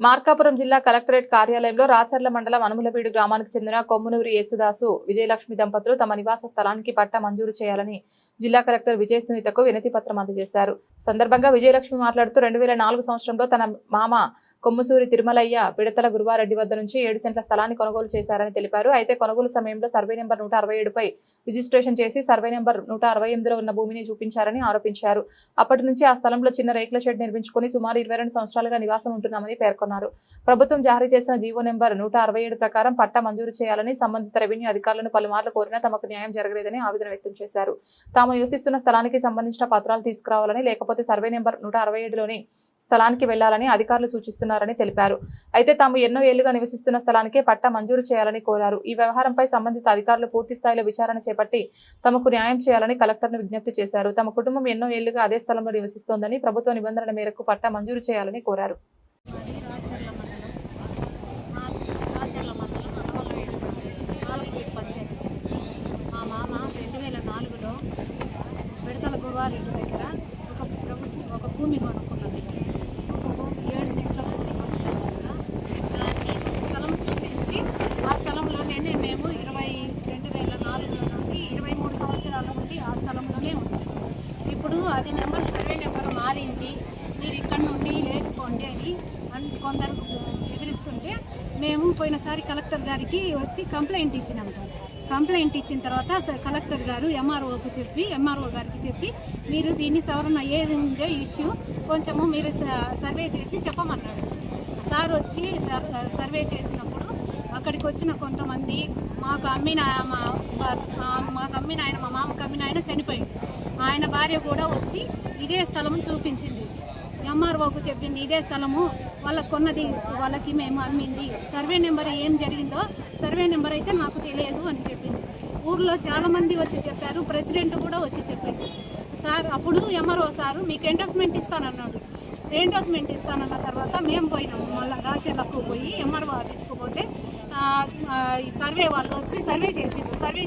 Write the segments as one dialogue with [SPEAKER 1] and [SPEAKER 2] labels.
[SPEAKER 1] మార్కాపురం జిల్లా కలెక్టరేట్ కార్యాలయంలో రాచర్ల మండలం అనుములవీడు గ్రామానికి చెందిన కొమ్మునూరి యేసుదాసు విజయలక్ష్మి దంపతులు తమ నివాస స్థలానికి పట్టా మంజూరు చేయాలని జిల్లా కలెక్టర్ విజయ సునీతకు వినతి పత్రం అందజేశారు. సందర్భంగా విజయలక్ష్మి మాట్లాడుతూ 2004 సంవత్సరంలో తన మామ కొమ్ముసూరి తిరుమలయ్య పిడతల గురువారెడ్డి వద్ద నుంచి 7 సెంట్ల స్థలాన్ని కొనుగోలు చేశారని తెలిపారు. అయితే కొనుగోలు సమయంలో సర్వే నెంబర్ 167పై రిజిస్ట్రేషన్ చేసి సర్వే నెంబర్ 168లో ఉన్న భూమిని చూపించారని ఆరోపించారు. అప్పటి నుంచి ఆ స్థలంలో చిన్న రేకుల షెడ్ నిర్మించుకుని సుమారు 22 సంవత్సరాలుగా నివాసం ఉంటున్నామని పేర్కొన్నారు. ప్రభుత్వం జారీ చేసిన జీవో నెంబర్ 167 ప్రకారం పట్టా మంజూరు చేయాలని సంబంధిత రెవెన్యూ అధికారులను పలుమార్లు కోరినా తమకు న్యాయం జరగలేదని ఆవేదన వ్యక్తం చేశారు. తాము నివసిస్తున్న స్థలానికి సంబంధించిన పత్రాలు తీసుకురావాలని, లేకపోతే సర్వే నెంబర్ 167లోని స్థలానికి వెళ్లాలని అధికారులు సూచిస్తున్నారని తెలిపారు. అయితే తాము ఎన్నో ఏళ్లుగా నివసిస్తున్న స్థలానికే పట్టా మంజూరు చేయాలని కోరారు. ఈ వ్యవహారంపై సంబంధిత అధికారులు పూర్తి స్థాయిలో విచారణ చేపట్టి తమకు న్యాయం చేయాలని కలెక్టర్ను విజ్ఞప్తి చేశారు. తమ కుటుంబం ఎన్నో ఏళ్లుగా అదే స్థలంలో నివసిస్తోందని, ప్రభుత్వ నిబంధనల మేరకు పట్టా మంజూరు చేయాలని కోరారు.
[SPEAKER 2] మా మామ 2004లో పిడతల గురువారెడ్డి దగ్గర ఒక భూమి కొనుక్కున్నాను సార్. ఒక భూమి 7 సెంట్ల భూమి కొనుక్కోవడం వల్ల దాన్ని స్థలం చూపించి ఆ స్థలంలోనే మేము 2004 నుండి 23 సంవత్సరాల నుండి ఆ స్థలంలోనే ఉన్నాం. ఇప్పుడు అది సర్వే నెంబర్ మారింది, మీరు ఇక్కడ నుండి లేచిపోండి అని కొందరు ఎదిరిస్తుంటే మేము పోయినసారి కలెక్టర్ గారికి వచ్చి కంప్లైంట్ ఇచ్చినాం సార్. కంప్లైంట్ ఇచ్చిన తర్వాత కలెక్టర్ గారు ఎంఆర్ఓ గారికి చెప్పి మీరు దీన్ని సవరణ ఏది ఉందో ఇష్యూ కొంచెము మీరు సర్వే చేసి చెప్పమన్నాడు సార్. వచ్చి సర్వే చేసినప్పుడు అక్కడికి వచ్చిన కొంతమంది మాకు అమ్మిన మా మామకు అమ్మిన ఆయన చనిపోయింది. ఆయన భార్య కూడా వచ్చి ఇదే స్థలం చూపించింది. ఎంఆర్ఓకు చెప్పింది ఇదే స్థలము వాళ్ళకి కొన్నది, వాళ్ళకి మేము అమ్మింది, సర్వే నెంబర్ ఏం జరిగిందో సర్వే నెంబర్ అయితే నాకు తెలియదు అని చెప్పింది. ఊర్లో చాలామంది వచ్చి చెప్పారు, ప్రెసిడెంట్ కూడా వచ్చి చెప్పింది సార్. అప్పుడు ఎంఆర్ఓ సారు మీకు ఎండోస్మెంట్ ఇస్తానన్నాడు. ఎండోస్మెంట్ ఇస్తానన్న తర్వాత మేము పోయినాము, మళ్ళీ రాచర్లకు పోయి ఎంఆర్ఓ ఆఫీస్కు పోతే ఈ సర్వే వాళ్ళు వచ్చి సర్వే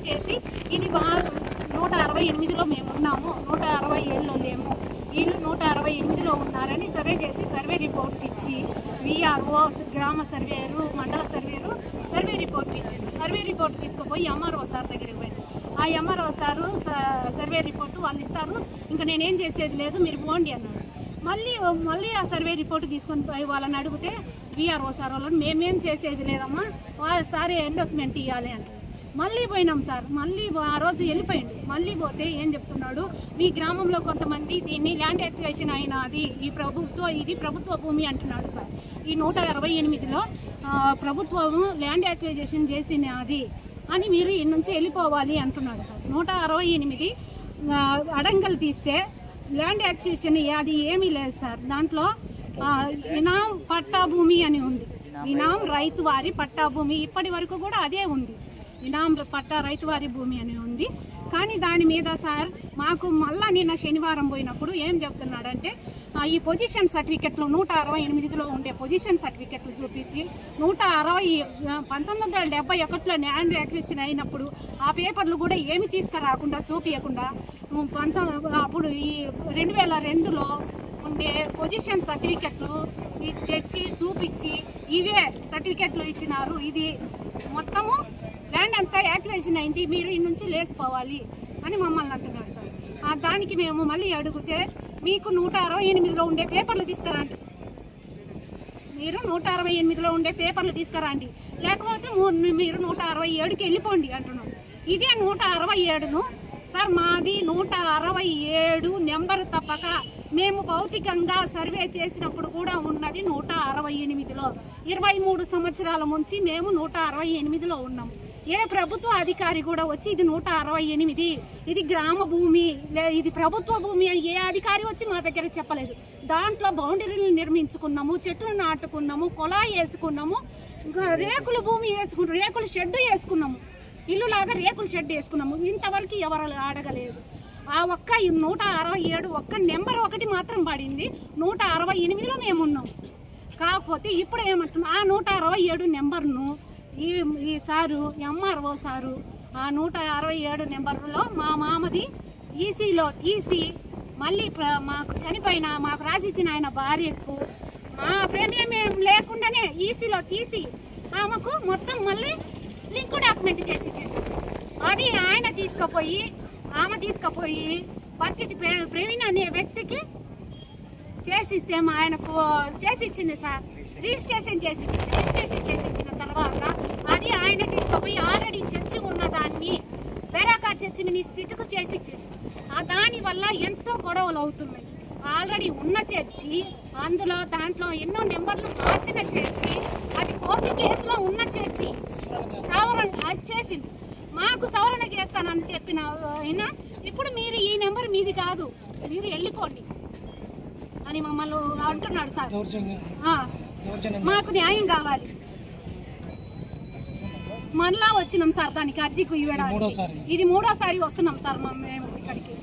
[SPEAKER 2] చేసి ఇది 168లో మేము ఉన్నాము, 167లో లేము, వీళ్ళు 168లో ఉన్నారని సర్వే చేసి సర్వే రిపోర్ట్ ఇచ్చి విఆర్ఓ, గ్రామ సర్వేరు, మండల సర్వేరు సర్వే రిపోర్ట్ ఇచ్చింది. సర్వే రిపోర్ట్ తీసుకుపోయి ఎంఆర్ఓ సార్ దగ్గరికి పోయింది. ఆ ఎంఆర్ఓ సారు సర్వే రిపోర్టు వాళ్ళు ఇస్తారు, ఇంకా నేనేం చేసేది లేదు మీరు పోండి అన్నాడు. మళ్ళీ ఆ సర్వే రిపోర్ట్ తీసుకొని పోయి వాళ్ళని అడిగితే విఆర్ఓ సార్ వాళ్ళని మేమేం చేసేది లేదమ్మా, వాళ్ళ సారే ఎండోస్మెంట్ ఇవ్వాలి అంటారు. మళ్ళీ పోయినాం సార్, మళ్ళీ ఆ రోజు వెళ్ళిపోయింది. మళ్ళీ పోతే ఏం చెప్తున్నాడు, మీ గ్రామంలో కొంతమంది దీన్ని ల్యాండ్ ఎక్విజిషన్ అయినది, ఇది ప్రభుత్వ భూమి అంటున్నాడు సార్. ఈ 168లో ప్రభుత్వము ల్యాండ్ ఎక్విజిషన్ చేసినది అని మీరు ఈ నుంచి వెళ్ళిపోవాలి అంటున్నాడు సార్. 168 అడంగలు తీస్తే ల్యాండ్ ఎక్విజిషన్ అది ఏమీ లేదు సార్. దాంట్లో ఇనాం పట్టా భూమి అని ఉంది, ఇనాం రైతు వారి పట్టా భూమి, ఇప్పటి వరకు కూడా అదే ఉంది, ఇనాం పట్టా రైతు వారి భూమి అని ఉంది. కానీ దాని మీద సార్ మాకు మళ్ళా నిన్న శనివారం పోయినప్పుడు ఏం చెప్తున్నాడంటే ఈ పొజిషన్ సర్టిఫికెట్లు 168లో ఉండే పొజిషన్ సర్టిఫికెట్లు చూపించి 1971లో ల్యాండ్ ఎక్విజిషన్ అయినప్పుడు ఆ పేపర్లు కూడా ఏమి తీసుకురాకుండా చూపించకుండా అప్పుడు ఈ 2002లో ఉండే పొజిషన్ సర్టిఫికెట్లు తెచ్చి చూపించి ఇవే సర్టిఫికెట్లు ఇచ్చినారు, ఇది మొత్తము ల్యాండ్ అంతా యాక్టివేషన్ అయింది, మీరు ఈ నుంచి లేచిపోవాలి అని మమ్మల్ని అంటున్నాడు సార్. దానికి మేము మళ్ళీ అడిగితే మీకు 168లో ఉండే పేపర్లు తీసుకురండి, మీరు 168లో ఉండే పేపర్లు తీసుకురండి, లేకపోతే మీరు 167కి వెళ్ళిపోండి అంటున్నాడు. ఇదే 167ను సార్, మాది 167 నెంబర్ తప్పక మేము భౌతికంగా సర్వే చేసినప్పుడు కూడా ఉన్నది 168లో. 23 సంవత్సరాల నుంచి మేము 168లో ఉన్నాము. ఏ ప్రభుత్వ అధికారి కూడా వచ్చి ఇది 168, ఇది గ్రామ భూమి, ఇది ప్రభుత్వ భూమి అని ఏ అధికారి వచ్చి మా దగ్గర చెప్పలేదు. దాంట్లో బౌండరీలు నిర్మించుకున్నాము, చెట్లు నాటుకున్నాము, కొలాయి వేసుకున్నాము, రేకుల భూమి వేసుకున్నాము, రేకుల షెడ్ వేసుకున్నాము, ఇల్లులాగా రేకుల షెడ్ వేసుకున్నాము. ఇంతవరకు ఎవరు అడగలేదు. ఆ ఒక్క 167 ఒక్క నెంబర్ ఒకటి మాత్రం పడింది, 168లో మేమున్నాం. కాకపోతే ఇప్పుడు ఏమంటున్నాం, ఆ 167 నెంబర్ను ఈ సారు ఎంఆర్ఓ సారు ఆ 167 నెంబర్లో మా మామది ఈసీలో తీసి మళ్ళీ మాకు చనిపోయిన మాకు రాసిచ్చిన ఆయన భార్యకు మా ప్రేమ లేకుండా ఈసీలో తీసి ఆమెకు మొత్తం మళ్ళీ లింక్ డాక్యుమెంట్ చేసి ఇచ్చింది. అది ఆయన ఆమె తీసుకుపోయి పత్తిటి ప్రవీణ్ అనే వ్యక్తికి చేసిస్తే ఆయనకు చేసి ఇచ్చింది సార్. రిజిస్ట్రేషన్ చేసి ఇచ్చిన తర్వాత అది ఆయన తీసుకుపోయి ఆల్రెడీ చర్చి ఉన్నదాన్ని బెరాకా చర్చి మినిస్ట్రీకి చేసి ఇచ్చింది. దాని వల్ల ఎంతో గొడవలు అవుతున్నాయి. ఆల్రెడీ ఉన్న చర్చి, దాంట్లో ఎన్నో నెంబర్లు మార్చిన చర్చి, అది కోర్టు కేసులో ఉన్న చర్చి సవరణ అది చేసింది. మాకు సవరణ చేస్తానని చెప్పిన అయినా ఇప్పుడు మీరు ఈ నెంబర్ మీది కాదు, మీరు వెళ్ళిపోండి అని మమ్మల్ని అంటున్నాడు సార్. మాకు న్యాయం కావాలి. మళ్ళా వచ్చినాం సార్ దానికి అర్జీకి ఇవ్వడానికి. ఇది 3వ సారి వస్తున్నాం సార్ మేము ఇక్కడికి.